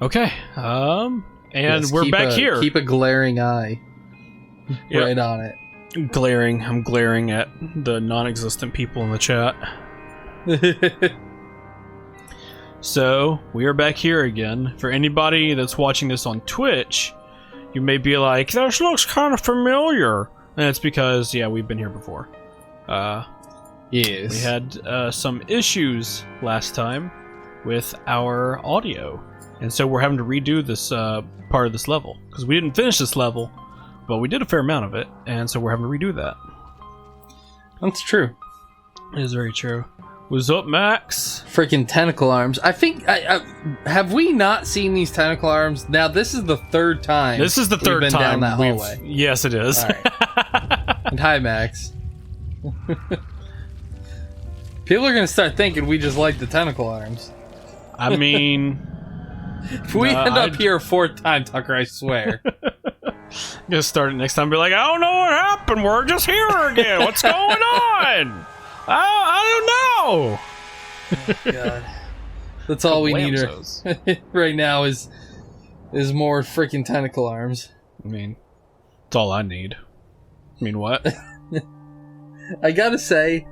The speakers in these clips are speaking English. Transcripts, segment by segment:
Okay. And Yes, we're back here. Keep a glaring eye right on it. I'm glaring at the non-existent people in the chat. So, we are back here again. For anybody that's watching this on Twitch, you may be like, this looks kind of familiar. And it's because, yeah, we've been here before. Yes. We had some issues last time with our audio. And so we're having to redo this part of this level. Because we didn't finish this level, but we did a fair amount of it. And so we're having to redo that. That's true. It is very true. What's up, Max? Freaking tentacle arms. I think, have we not seen these tentacle arms? Now, this is the third time. This is the third been time down that hallway. Yes, it is. All right. And hi, Max. People are going to start thinking we just like the tentacle arms. I mean... If we end up here a fourth time, Tucker, I swear. I'm gonna start it next time and be like, I don't know what happened, we're just here again. What's going on? I don't know. Oh, God. That's all we need right now is more freaking tentacle arms. I mean, that's all I need. I mean, what? I gotta say,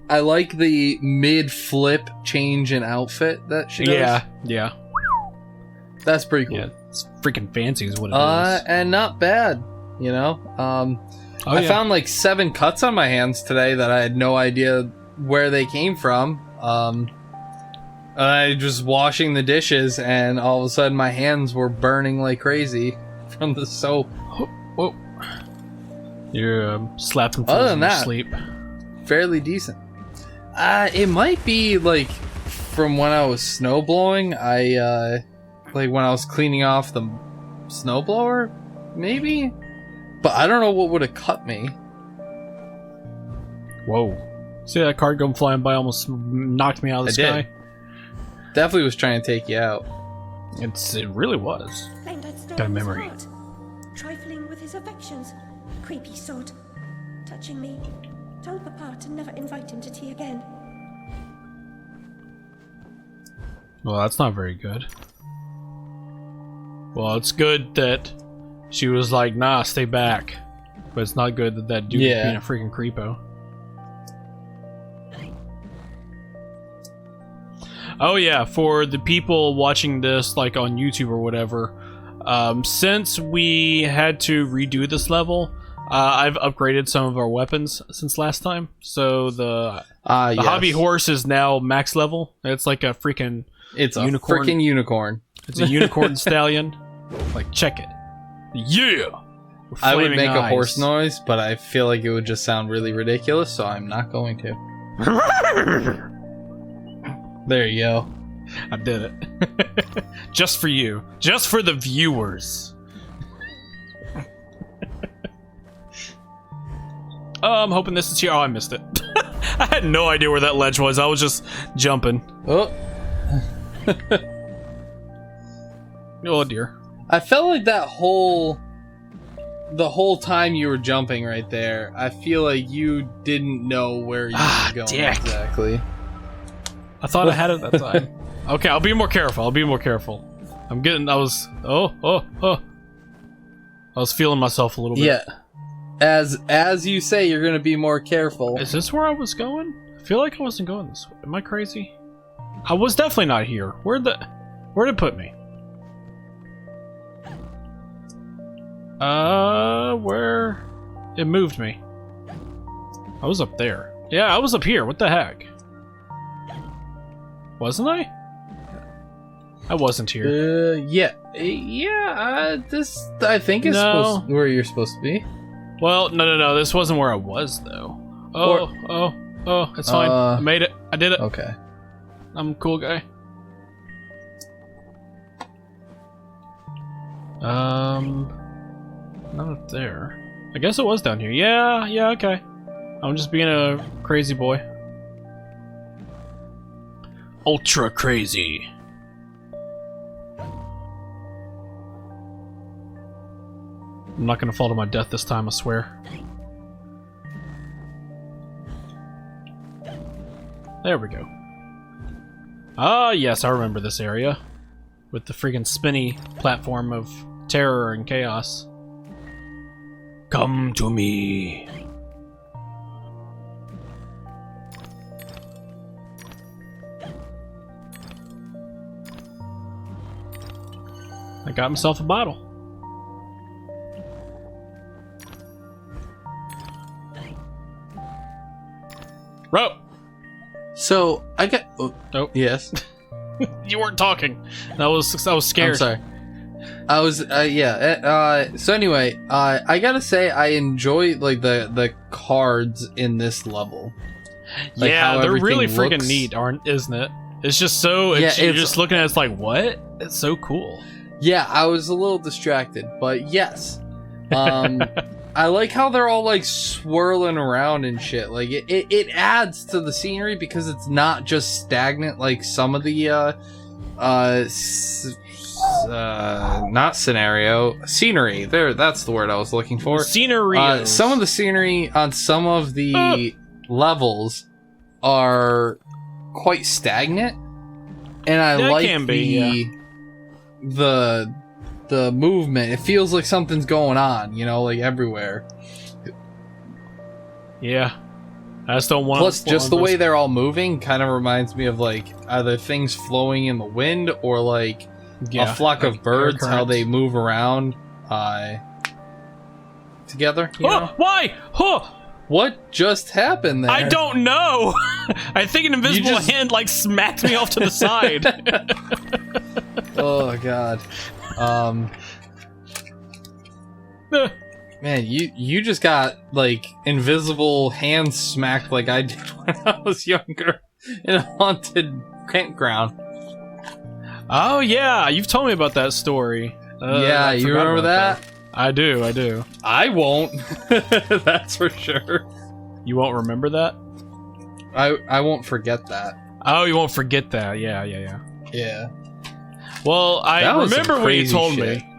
I like the mid-flip change in outfit that she does. Yeah. That's pretty cool. Yeah, it's freaking fancy is what it is. And not bad, you know? I found like 7 cuts on my hands today that I had no idea where they came from. I was washing the dishes and all of a sudden my hands were burning like crazy from the soap. Whoa. You're slapping fools Other than in your that, sleep. Fairly decent. It might be like from when I was snowblowing. Like when I was cleaning off the snowblower, maybe? But I don't know what would have cut me. Whoa. See that card going flying by almost knocked me out of the sky? Did. Definitely was trying to take you out. It really was. Got a memory. Trifling with his affections. Creepy sod. Touching me. Told Papa to never invite him to tea again. Well, that's not very good. Well, it's good that she was like, nah, stay back. But it's not good that that dude is being a freaking creepo. Oh yeah, for the people watching this like on YouTube or whatever, since we had to redo this level, I've upgraded some of our weapons since last time. So the hobby horse is now max level. It's like a freaking unicorn. Freaking unicorn. It's a unicorn stallion. Like, check it. Yeah! I would make a horse noise, but I feel like it would just sound really ridiculous, so I'm not going to. There you go. I did it. Just for you. Just for the viewers. I'm hoping this is here. Oh, I missed it. I had no idea where that ledge was. I was just jumping. Oh. Oh, dear. I felt like the whole time you were jumping right there, I feel like you didn't know where you were going exactly. I thought I had it that time. Okay, I'll be more careful. I was feeling myself a little bit. Yeah. As you say, you're gonna be more careful. Is this where I was going? I feel like I wasn't going this way. Am I crazy? I was definitely not here. Where'd it put me? Where? It moved me. I was up there. Yeah, I was up here. What the heck? Wasn't I? I wasn't here. Yeah. This, I think, is where you're supposed to be. Well, no. This wasn't where I was, though. Oh, it's fine. I made it. I did it. Okay. I'm a cool guy. Not up there. I guess it was down here. Yeah, okay. I'm just being a crazy boy. Ultra crazy. I'm not gonna fall to my death this time, I swear. There we go. Ah, yes, I remember this area. with the freaking spinny platform of terror and chaos. Come to me. I got myself a bottle. Rope. So I got. Oh. Yes. You weren't talking. I was scared. I'm sorry. I was. Yeah. So anyway, I gotta say I enjoy like the cards in this level. Like, yeah, how they're really everything freaking looks. neat, isn't it? It's just so. Yeah, You're it's- just looking at it, it's like, what? It's so cool. Yeah, I was a little distracted, but yes. I like how they're all like swirling around and shit. Like it adds to the scenery because it's not just stagnant like some of the not scenery. That's the word I was looking for. Scenery. Some of the scenery on some of the levels are quite stagnant, and I Yeah, it like can be, the movement. It feels like something's going on, you know, like everywhere. Yeah. I just don't want. Plus, just the way they're all moving kind of reminds me of like either things flowing in the wind or like a flock of birds, how they move around together. You know? Why? Huh? What just happened there? I don't know. I think an invisible hand like smacked me off to the side. Oh god. Man, you just got like invisible hands smacked like I did when I was younger in a haunted campground. Oh yeah, you've told me about that story. Yeah, I you forgot remember about that? I do. I won't. That's for sure. You won't remember that? I won't forget that. Oh, you won't forget that. Yeah. Yeah. Well, I That was some remember what you crazy told shit. me.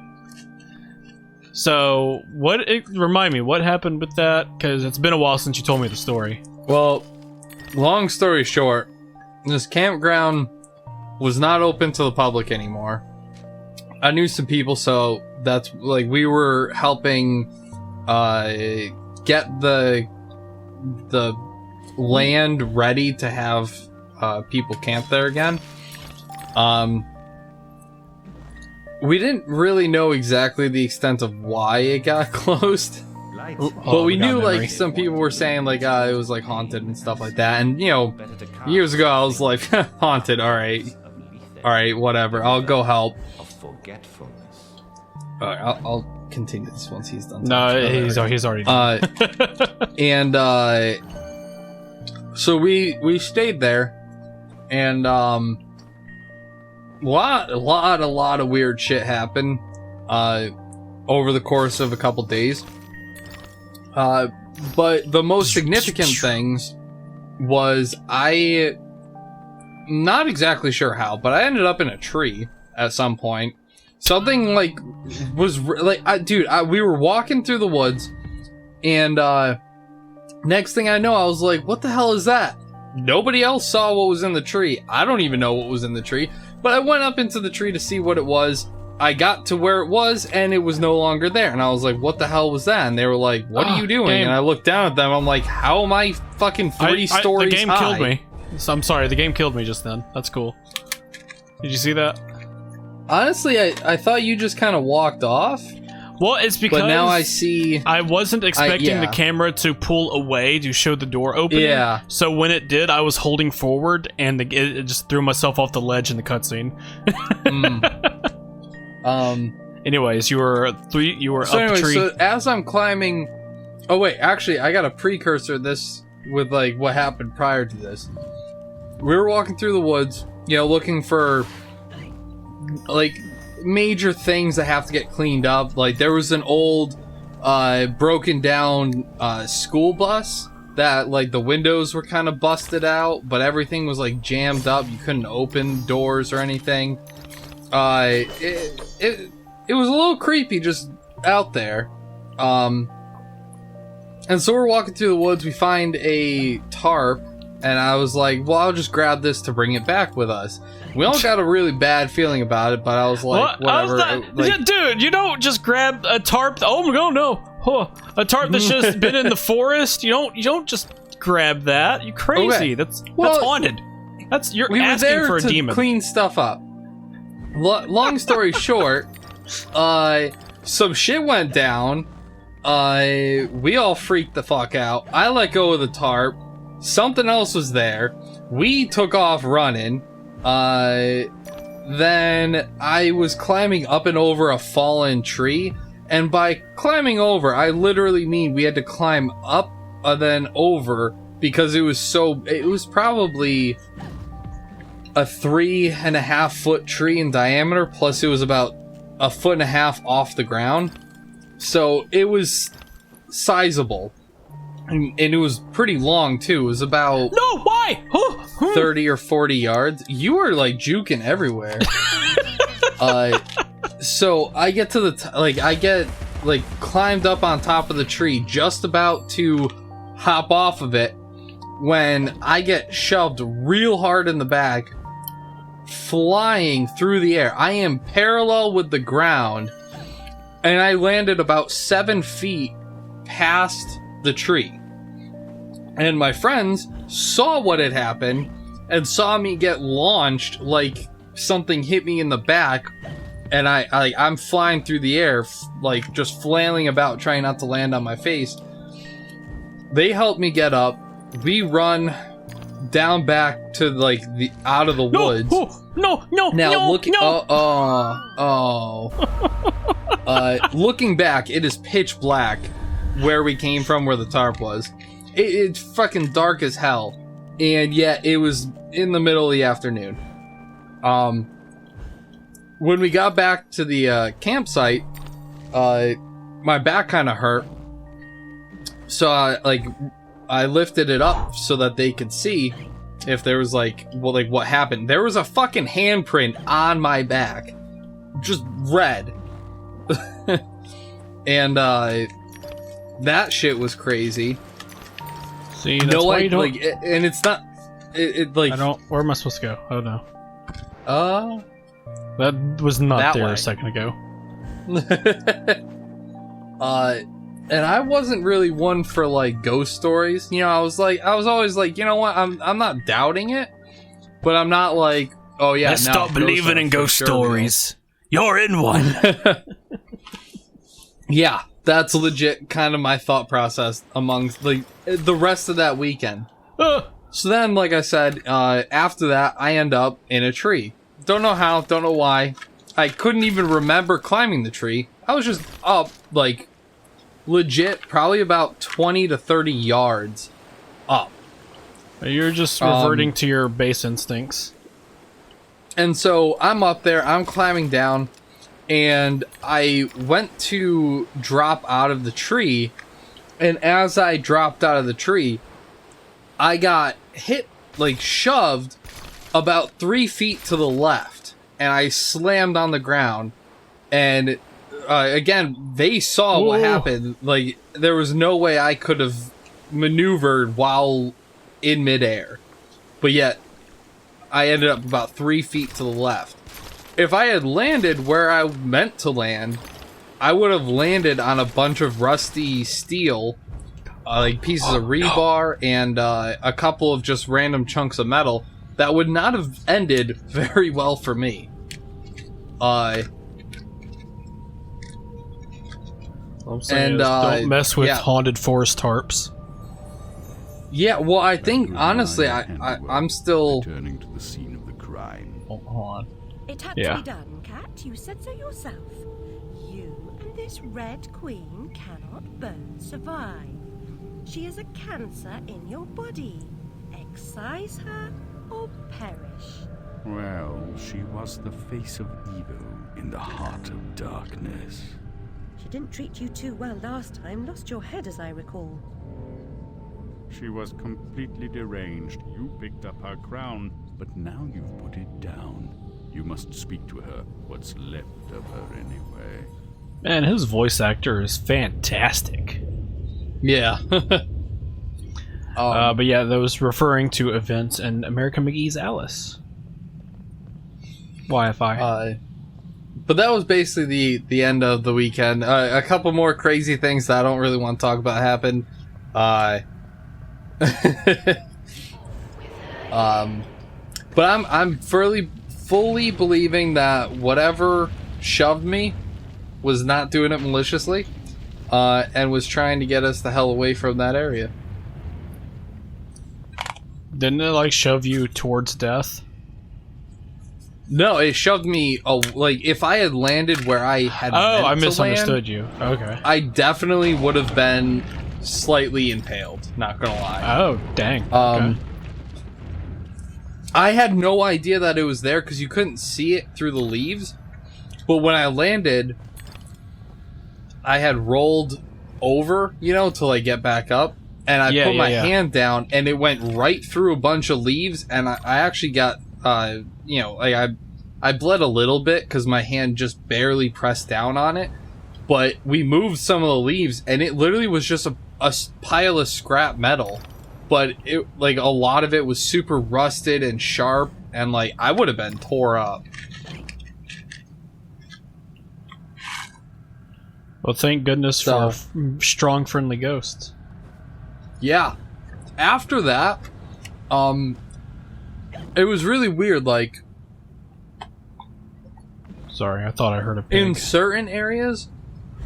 So, remind me, what happened with that? Because it's been a while since you told me the story. Well, long story short, this campground was not open to the public anymore. I knew some people, so that's like we were helping get the land ready to have people camp there again. We didn't really know exactly the extent of why it got closed. But we knew like some people were saying like it was like haunted and stuff like that, and you know, years ago I was like haunted. All right, whatever. I'll go help. All right, I'll continue this once he's done. No, he's already done. And so we stayed there, and a lot of weird shit happened over the course of a couple days. But the most significant things was I'm not exactly sure how, but I ended up in a tree at some point. Something like was we were walking through the woods, and next thing I know, I was like, "What the hell is that?" Nobody else saw what was in the tree. I don't even know what was in the tree, but I went up into the tree to see what it was. I got to where it was, and it was no longer there. And I was like, "What the hell was that?" And they were like, "What are you doing?" Game. And I looked down at them. I'm like, "How am I fucking three stories The game high?" killed me. So I'm sorry, the game killed me just then. That's cool. Did you see that? Honestly, I thought you just kind of walked off. Well, it's because But now I see. I wasn't expecting the yeah. camera to pull away to show the door opening. Yeah. So when it did, I was holding forward, and it just threw myself off the ledge in the cutscene. Anyways, you were up the tree. So as I'm climbing, oh wait, actually, I got a precursor to this with like what happened prior to this. We were walking through the woods, you know, looking for like major things that have to get cleaned up. Like there was an old, broken down school bus that like the windows were kind of busted out, but everything was like jammed up. You couldn't open doors or anything. It was a little creepy just out there. And so we're walking through the woods, we find a tarp And I was like, well, I'll just grab this to bring it back with us. We all got a really bad feeling about it, but I was like, whatever. Yeah, dude, you don't just grab a tarp. Oh no. Huh. A tarp that's just been in the forest. You don't just grab that. You crazy. Okay. That's Well, haunted. You're we were asking there for a to demon. clean stuff up. Long story short, some shit went down. We all freaked the fuck out. I let go of the tarp. Something else was there. We took off running. Then I was climbing up and over a fallen tree. And by climbing over, I literally mean we had to climb up and then over because it was probably a 3.5 foot tree in diameter, plus it was about 1.5 foot off the ground. So it was sizable. And it was pretty long too. It was about No, why? 30 or 40 yards. You were like juking everywhere. So I get to the climbed up on top of the tree, just about to hop off of it, when I get shoved real hard in the back, flying through the air. I am parallel with the ground, and I landed about 7 feet past the tree. And my friends saw what had happened and saw me get launched like something hit me in the back, and I'm flying through the air, like just flailing about, trying not to land on my face. They helped me get up. We run down back to like the out of the woods. No. Now looking, looking back, it is pitch black where we came from, where the tarp was. It's fucking dark as hell, and yet it was in the middle of the afternoon. When we got back to the campsite, my back kind of hurt, so I lifted it up so that they could see if there was what happened. There was a fucking handprint on my back, just red, and that shit was crazy. See, that's why you don't. And it's not. I don't. Where am I supposed to go? Oh no. That was not that there way. a second ago. And I wasn't really one for like ghost stories. You know, I was always like, you know what? I'm not doubting it, but I'm not like, oh yeah. Let's stop believing in ghost stories. You're in one. Yeah, that's legit kind of my thought process amongst like the rest of that weekend. So then, like I said, after that, I end up in a tree. Don't know how, don't know why. I couldn't even remember climbing the tree. I was just up, like, legit, probably about 20 to 30 yards up. You're just reverting to your base instincts. And so I'm up there, I'm climbing down, and I went to drop out of the tree, and as I dropped out of the tree, I got hit, like shoved, about 3 feet to the left, and I slammed on the ground. And again, they saw what happened. Like, there was no way I could have maneuvered while in midair, but yet I ended up about 3 feet to the left. If I had landed where I meant to land, I would have landed on a bunch of rusty steel, like pieces of rebar, and a couple of just random chunks of metal. That would not have ended very well for me. All I'm saying is don't mess with haunted forest tarps. Yeah, well, I think honestly, I'm still returning to the scene of the crime. Hold on. It had to be done, Cat. You said so yourself. You and this Red Queen cannot both survive. She is a cancer in your body. Excise her or perish. Well, she was the face of evil in the heart of darkness. She didn't treat you too well last time. Lost your head, as I recall. She was completely deranged. You picked up her crown, but now you've put it down. You must speak to her. What's left of her, anyway? Man, his voice actor is fantastic. yeah. But yeah, that was referring to events in American McGee's Alice. YFI. But that was basically the end of the weekend. A couple more crazy things that I don't really want to talk about happened. But I'm fully believing that whatever shoved me was not doing it maliciously, and was trying to get us the hell away from that area. Didn't it like shove you towards death? No, it shoved me. Like if I had landed where I had. Oh, I meant to misunderstood land, you. Okay. I definitely would have been slightly impaled. Not gonna lie. Oh, dang. Okay. I had no idea that it was there because you couldn't see it through the leaves. But when I landed, I had rolled over, to like get back up, and I put my hand down, and it went right through a bunch of leaves, and I actually got, I bled a little bit because my hand just barely pressed down on it. But we moved some of the leaves, and it literally was just a pile of scrap metal. But it, like, a lot of it was super rusted and sharp, and like I would have been tore up. Well, thank goodness for strong, friendly ghosts. Yeah. After that, it was really weird. Like, sorry, I thought I heard a pig. In certain areas,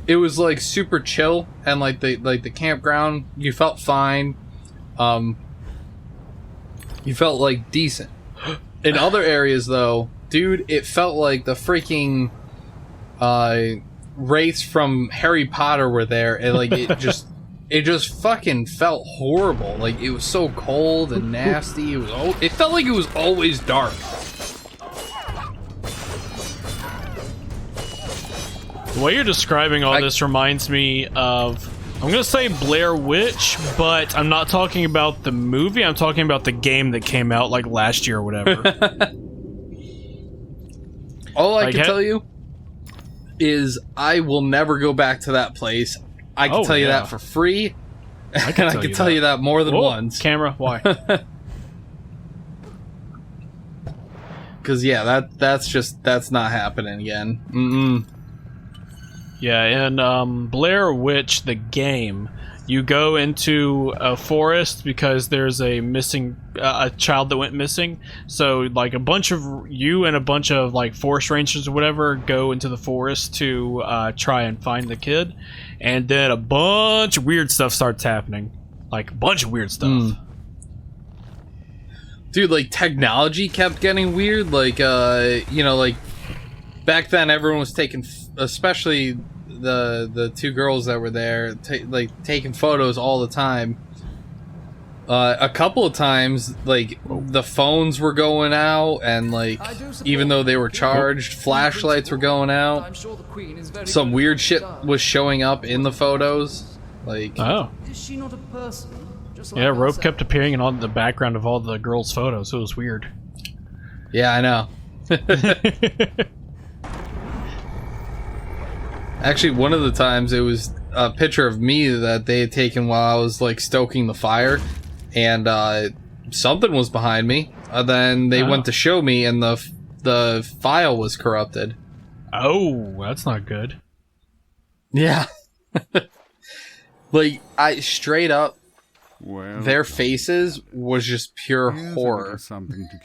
it was like super chill, and like the campground, you felt fine. You felt like decent. In other areas, though, dude, it felt like the freaking wraiths from Harry Potter were there, and like it just fucking felt horrible. Like it was so cold and nasty. It felt like it was always dark. The way you're describing all this reminds me of, I'm gonna say Blair Witch, but I'm not talking about the movie, I'm talking about the game that came out like last year or whatever. All I can tell you is I will never go back to that place. I can tell you that for free. I can tell you that more than once. Camera, why? Because that's not happening again. Mm-mm. Yeah, in Blair Witch, the game, you go into a forest because there's a missing, a child that went missing. So, like, you and a bunch of, like, forest rangers or whatever go into the forest to try and find the kid. And then a bunch of weird stuff starts happening. Like, a bunch of weird stuff. Dude, like, technology kept getting weird. Like, like, back then everyone was taking, especially the two girls that were there, taking photos all the time. A couple of times, like, the phones were going out, and like, even though they were charged, flashlights were going out. Some weird shit was showing up in the photos. Like, is she not a person? Just like yeah, rope kept appearing in all the background of all the girls' photos. It was weird. Yeah, I know. Actually, one of the times it was a picture of me that they had taken while I was like stoking the fire, and something was behind me. Then they went to show me, and the file was corrupted. Oh, that's not good. Yeah. Like, I straight up, their faces was just pure horror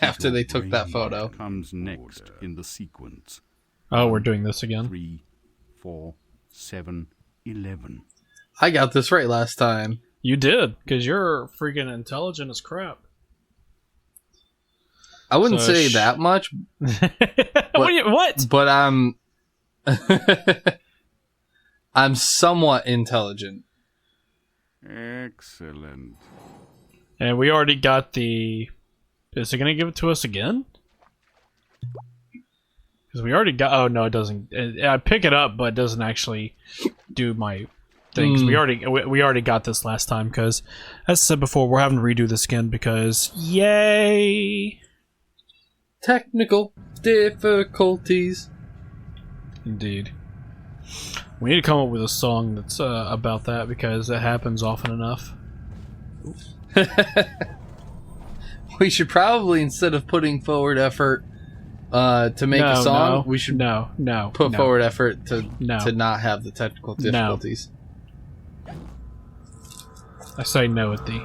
after they took that photo. Comes next in the sequence. Oh, we're doing this again. 3, 4, 7, 11. I got this right last time. You did, because you're freaking intelligent as crap. I wouldn't say that much. What? But I'm somewhat intelligent. Excellent. And we already got the... Is it going to give it to us again? Because we already got... Oh, no, it doesn't. I pick it up, but it doesn't actually do my things. We already got this last time, because, as I said before, we're having to redo this again, because... Yay! Technical difficulties. Indeed. We need to come up with a song that's about that, because it happens often enough. We should probably, instead of putting forward effort to make a song, we should put forward effort to not have the technical difficulties. I say no at thee.